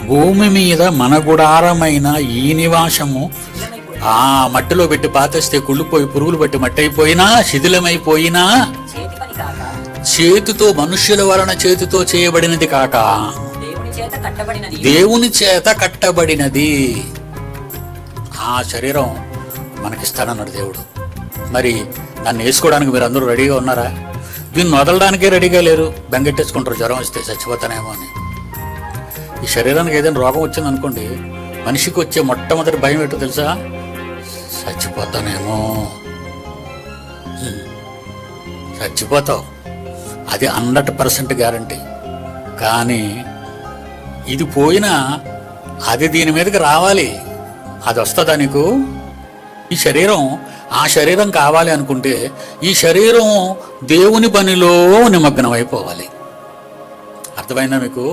భూమి మీద మన గుడారమైన ఈ నివాసము ఆ మట్టిలో పెట్టి పాతేస్తే కుళ్ళిపోయి పురుగులు పట్టి మట్టి అయిపోయినా, శిథిలమైపోయినా, చేతితో మనుష్యుల వలన చేతితో చేయబడినది కాక దేవుని చేత కట్టబడినది. ఆ శరీరం మనకిస్తానన్నాడు దేవుడు. మరి నన్ను వేసుకోవడానికి మీరు అందరూ రెడీగా ఉన్నారా? దీన్ని వదలడానికే రెడీగా లేరు. బెంగెట్టేసుకుంటారు, జ్వరం వస్తే చచ్చిపోతానేమో అని. ఈ శరీరానికి ఏదైనా రోగం వచ్చిందనుకోండి, మనిషికి వచ్చే మొట్టమొదటి భయం ఏంటో తెలుసా? చచ్చిపోతానేమో. చచ్చిపోతావు, అది 100% గ్యారంటీ. కానీ ఇది పోయినా అది దీని మీదకి రావాలి. అది వస్తుందా నీకు? ఈ శరీరం ఆ శరీరం కావాలి అనుకుంటే ఈ శరీరం దేవుని పనిలో నిమగ్నం అయిపోవాలి. అర్థమైందా మీకు?